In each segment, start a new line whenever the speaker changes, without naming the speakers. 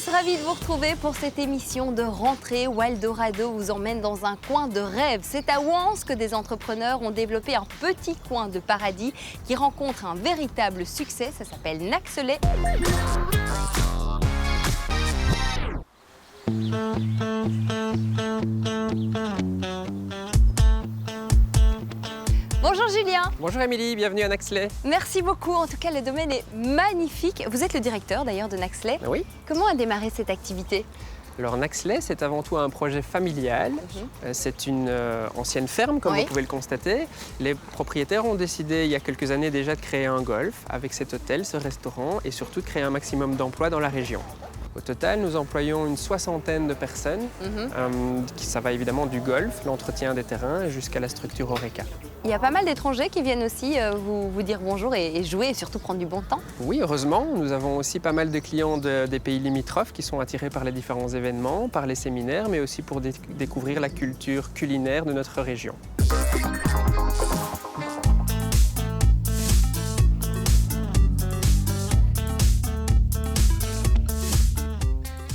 tous, ravie de vous retrouver pour cette émission de rentrée. Wildorado vous emmène dans un coin de rêve. C'est à Wans que des entrepreneurs ont développé un petit coin de paradis qui rencontre un véritable succès. Ça s'appelle Naxelet. Bonjour Julien.
Bonjour Émilie, bienvenue à Naxelet.
Merci beaucoup, en tout cas le domaine est magnifique. Vous êtes le directeur d'ailleurs de Naxelet.
Oui.
Comment a démarré cette activité?
Alors Naxelet, c'est avant tout un projet familial. C'est une ancienne ferme, comme vous pouvez le constater. Les propriétaires ont décidé il y a quelques années déjà de créer un golf avec cet hôtel, ce restaurant et surtout de créer un maximum d'emplois dans la région. Au total, nous employons une soixantaine de personnes. Ça va évidemment du golf, l'entretien des terrains jusqu'à la structure Horeca.
Il y a pas mal d'étrangers qui viennent aussi vous dire bonjour et jouer et surtout prendre du bon temps.
Oui, heureusement. Nous avons aussi pas mal de clients des pays limitrophes qui sont attirés par les différents événements, par les séminaires, mais aussi pour découvrir la culture culinaire de notre région.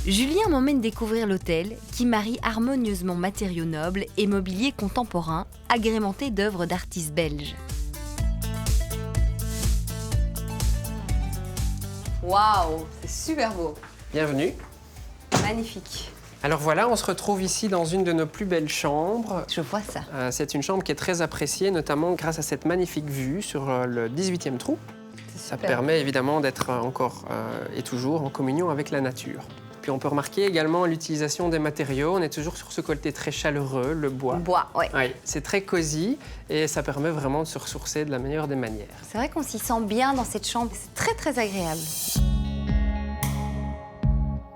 Julien m'emmène découvrir l'hôtel qui marie harmonieusement matériaux nobles et mobilier contemporain agrémenté d'œuvres d'artistes belges. Waouh, c'est super beau.
Bienvenue.
Magnifique.
Alors voilà, on se retrouve ici dans une de nos plus belles chambres.
Je vois ça.
C'est une chambre qui est très appréciée, notamment grâce à cette magnifique vue sur le 18e trou. Ça permet évidemment d'être encore et toujours en communion avec la nature. Puis on peut remarquer également l'utilisation des matériaux. On est toujours sur ce côté très chaleureux, le bois.
Oui.
C'est très cosy et ça permet vraiment de se ressourcer de la meilleure des manières.
C'est vrai qu'on s'y sent bien dans cette chambre. C'est très très agréable.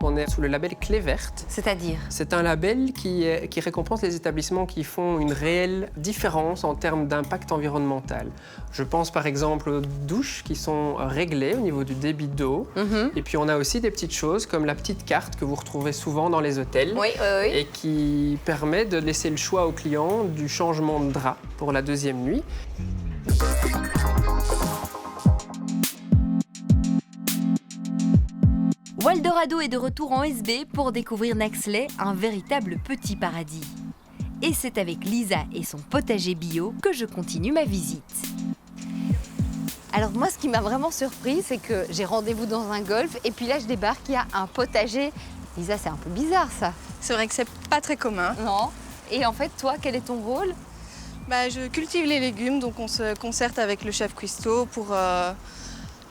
On est sous le label Clé Verte.
C'est-à-dire?
C'est un label qui récompense les établissements qui font une réelle différence en termes d'impact environnemental. Je pense par exemple aux douches qui sont réglées au niveau du débit d'eau. Et puis on a aussi des petites choses comme la petite carte que vous retrouvez souvent dans les hôtels et qui permet de laisser le choix aux clients du changement de drap pour la deuxième nuit.
Wildorado est de retour en SB pour découvrir Naxelet, un véritable petit paradis. Et c'est avec Lisa et son potager bio que je continue ma visite. Alors moi, ce qui m'a vraiment surprise, c'est que j'ai rendez-vous dans un golf et puis là, je débarque, il y a un potager. Lisa, c'est un peu bizarre ça.
C'est vrai que c'est pas très commun.
Non. Et en fait, toi, quel est ton rôle?
Je cultive les légumes, donc on se concerte avec le chef cuistot pour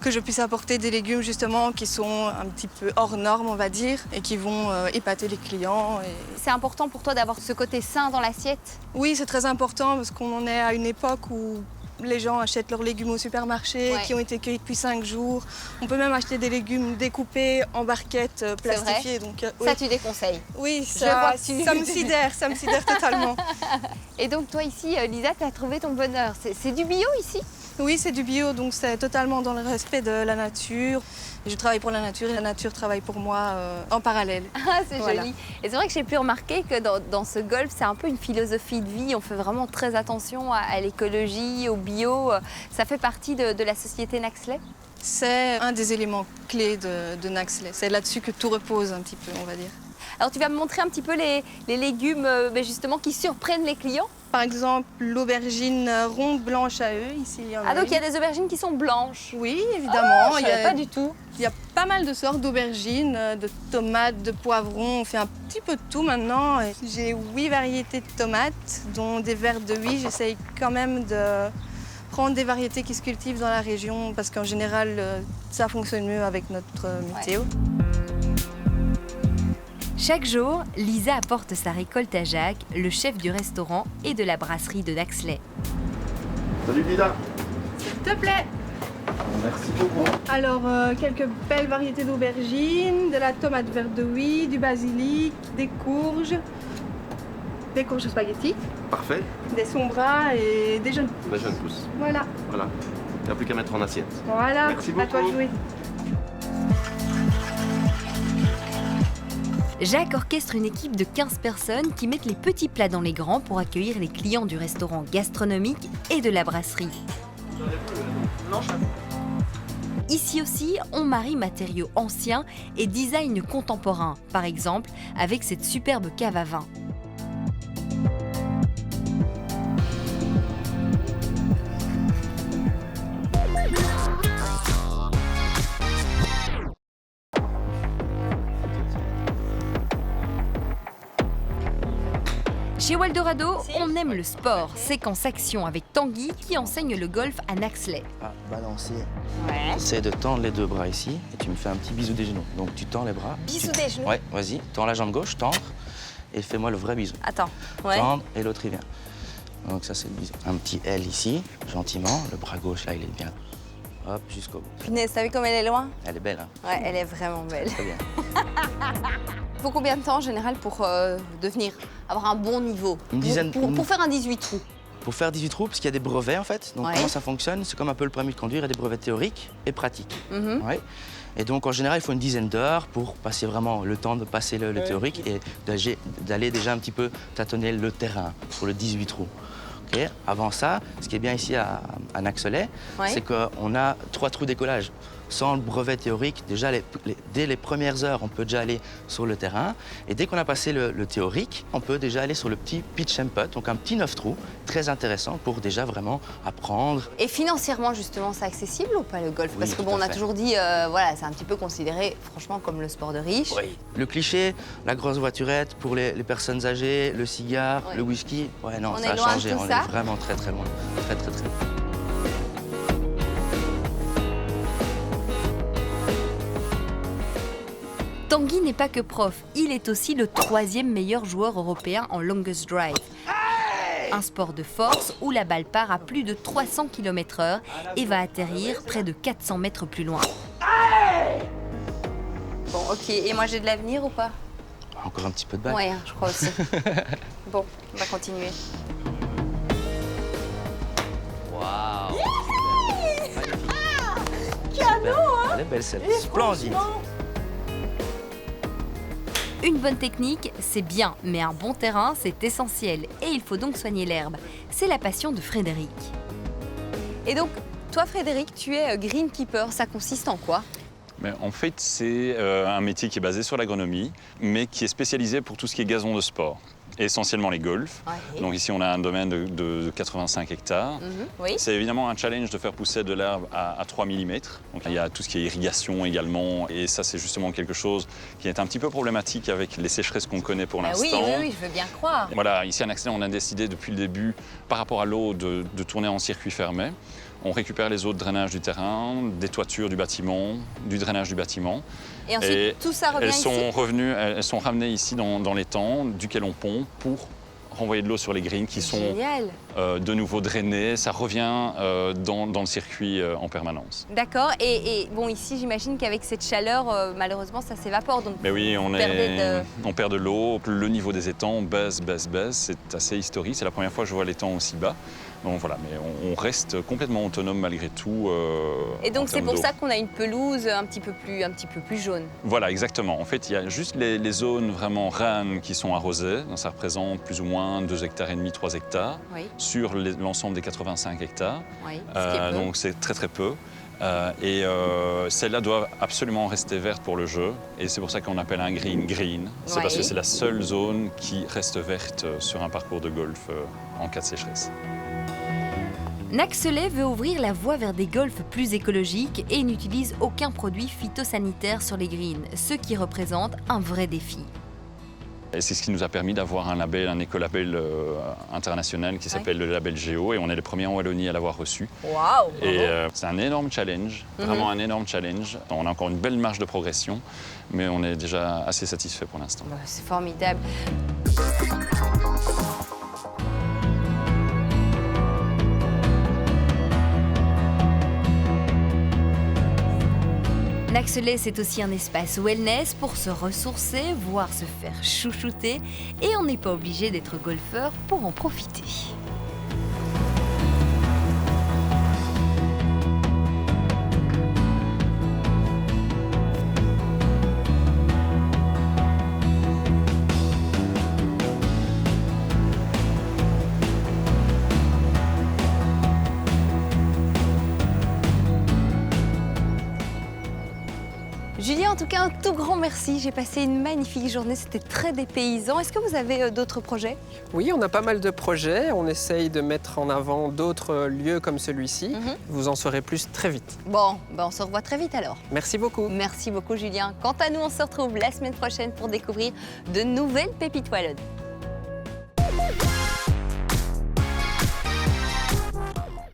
que je puisse apporter des légumes justement qui sont un petit peu hors normes, on va dire, et qui vont épater les clients.
C'est important pour toi d'avoir ce côté sain dans l'assiette?
Oui, c'est très important parce qu'on en est à une époque où les gens achètent leurs légumes au supermarché, qui ont été cueillis depuis 5 jours. On peut même acheter des légumes découpés en barquettes plastifiées. Donc,
ça, tu déconseilles?
Oui, ça me sidère totalement.
Et donc toi ici, Lisa, tu as trouvé ton bonheur. C'est du bio ici?
Oui, c'est du bio, donc c'est totalement dans le respect de la nature. Je travaille pour la nature et la nature travaille pour moi en parallèle.
Ah, c'est joli. Et c'est vrai que j'ai pu remarquer que dans ce golf, c'est un peu une philosophie de vie. On fait vraiment très attention à l'écologie, au bio. Ça fait partie de la société Naxelet?
C'est un des éléments clés de Naxelet. C'est là-dessus que tout repose un petit peu, on va dire.
Alors tu vas me montrer un petit peu les légumes justement qui surprennent les clients?
Par exemple, l'aubergine ronde blanche à œufs, ici.
Donc il y a des aubergines qui sont blanches?
Oui, évidemment.
Je ne savais pas du tout.
Il y a pas mal de sortes d'aubergines, de tomates, de poivrons. On fait un petit peu de tout maintenant. J'ai 8 variétés de tomates, dont des vertes de 8. J'essaye quand même de prendre des variétés qui se cultivent dans la région parce qu'en général, ça fonctionne mieux avec notre météo.
Chaque jour, Lisa apporte sa récolte à Jacques, le chef du restaurant et de la brasserie de Naxelet.
Salut Lisa.
S'il te plaît.
Merci beaucoup.
Alors, quelques belles variétés d'aubergines, de la tomate verte de Huy, du basilic, des courges spaghetti,
Parfait.
des sombras et des jeunes pousses.
Des jeunes pousses.
Voilà.
Voilà. Il n'y a plus qu'à mettre en assiette.
Voilà.
Merci
À toi de
beaucoup.
jouer.
Jacques orchestre une équipe de 15 personnes qui mettent les petits plats dans les grands pour accueillir les clients du restaurant gastronomique et de la brasserie. Ici aussi, on marie matériaux anciens et design contemporain, par exemple avec cette superbe cave à vin. Chez Waldorado, on aime le sport. Séquence action avec Tanguy qui enseigne le golf à Naxley.
Balancer.
Ouais.
C'est de tendre les deux bras ici et tu me fais un petit bisou des genoux. Donc tu tends les bras.
Bisou des genoux.
Ouais, vas-y. Tends la jambe gauche, tendre et fais-moi le vrai bisou.
Attends. Ouais.
Tendre et l'autre il vient. Donc ça c'est le bisou. Un petit L ici, gentiment. Le bras gauche là il est bien. Hop, jusqu'au bout.
Punaise, t'as vu comme elle est loin?
Elle est belle, hein?
Ouais, elle est vraiment belle.
Très bien.
Il faut combien de temps en général pour avoir un bon niveau?
Une dizaine.
Pour faire un 18 trous.
Pour faire 18 trous, parce qu'il y a des brevets en fait. Donc
Ouais.
comment ça fonctionne? C'est comme un peu le permis de conduire, il y a des brevets théoriques et pratiques.
Mhm.
Ouais. Et donc en général, il faut une dizaine d'heures pour passer vraiment le temps de passer le théorique et d'aller déjà un petit peu tâtonner le terrain pour le 18 trous. Ok. Avant ça, ce qui est bien ici à Naxley,
Ouais.
c'est qu'on a 3 trous d'écollage. Sans le brevet théorique, déjà dès les premières heures, on peut déjà aller sur le terrain. Et dès qu'on a passé le théorique, on peut déjà aller sur le petit pitch and putt, donc un petit 9 trous, très intéressant pour déjà vraiment apprendre.
Et financièrement, justement, c'est accessible ou pas le golf?
Oui,
Parce que
tout
bon,
à
on a
fait.
toujours dit, voilà, c'est un petit peu considéré, franchement, comme le sport de riche.
Le cliché, la grosse voiturette pour les personnes âgées, le cigare,
Ouais.
le whisky, ouais non,
On
ça
est
a
loin de
changé,
tout
on
ça
est vraiment très très loin. Très très très.
Tanguy n'est pas que prof, il est aussi le 3e meilleur joueur européen en longest drive. Un sport de force où la balle part à plus de 300 km/h et va atterrir près de 400 mètres plus loin. Bon, ok, et moi j'ai de l'avenir ou pas?
Encore un petit peu de balle.
Ouais, hein, je crois aussi. Bon, on va continuer.
Waouh. Canon, hein. Elle est belle celle. Splendide.
Une bonne technique, c'est bien, mais un bon terrain, c'est essentiel. Et il faut donc soigner l'herbe. C'est la passion de Frédéric. Et donc, toi Frédéric, tu es greenkeeper. Ça consiste en quoi?
Mais en fait, c'est un métier qui est basé sur l'agronomie, mais qui est spécialisé pour tout ce qui est gazon de sport. Essentiellement les golfs.
Ouais.
Donc ici, on a un domaine de 85 hectares.
Oui.
C'est évidemment un challenge de faire pousser de l'herbe à 3 mm. Donc il y a tout ce qui est irrigation également. Et ça, c'est justement quelque chose qui est un petit peu problématique avec les sécheresses qu'on connaît pour l'instant.
Oui, je veux bien croire.
Voilà, ici à Naxley, on a décidé depuis le début, par rapport à l'eau, de tourner en circuit fermé. On récupère les eaux de drainage du terrain, des toitures du bâtiment, du drainage du bâtiment.
Et ensuite, tout ça revient ici?
Elles sont ramenées ici dans l'étang, duquel on pompe pour renvoyer de l'eau sur les greens qui sont
Génial.
de nouveau drainés. Ça revient dans le circuit en permanence.
D'accord. Et bon, ici, j'imagine qu'avec cette chaleur, malheureusement, ça s'évapore. Donc,
Mais oui, on
perdez
perd de l'eau. Le niveau des étangs baisse. C'est assez historique. C'est la première fois que je vois l'étang aussi bas. Donc voilà, mais on reste complètement autonome malgré tout.
Et donc,
en
c'est
termes
pour
d'eau.
ça qu'on a une pelouse un petit peu plus jaune.
Voilà, exactement. En fait, il y a juste les zones vraiment ranes qui sont arrosées. Donc, ça représente plus ou moins 2,5 hectares, 3 hectares
Oui,
sur l'ensemble des 85 hectares.
oui. Ce qui est peu.
Donc c'est très peu. Celles-là doivent absolument rester vertes pour le jeu. Et c'est pour ça qu'on appelle un green. C'est parce
Oui.
que c'est la seule zone qui reste verte sur un parcours de golf en cas de sécheresse.
Naxley veut ouvrir la voie vers des golfs plus écologiques et n'utilise aucun produit phytosanitaire sur les greens, ce qui représente un vrai défi.
Et c'est ce qui nous a permis d'avoir un label, un écolabel international qui s'appelle le label Géo. Et on est les premiers en Wallonie à l'avoir reçu.
Waouh!
Et c'est un énorme challenge, vraiment un énorme challenge. On a encore une belle marge de progression, mais on est déjà assez satisfait pour l'instant.
Bah, c'est formidable. Naxley, c'est aussi un espace wellness pour se ressourcer, voire se faire chouchouter. Et on n'est pas obligé d'être golfeur pour en profiter. Julien, en tout cas, un tout grand merci. J'ai passé une magnifique journée, c'était très dépaysant. Est-ce que vous avez d'autres projets?
Oui, on a pas mal de projets. On essaye de mettre en avant d'autres lieux comme celui-ci. Vous en saurez plus très vite.
Bon, ben on se revoit très vite alors.
Merci beaucoup.
Merci beaucoup Julien. Quant à nous, on se retrouve la semaine prochaine pour découvrir de nouvelles pépites wallonnes.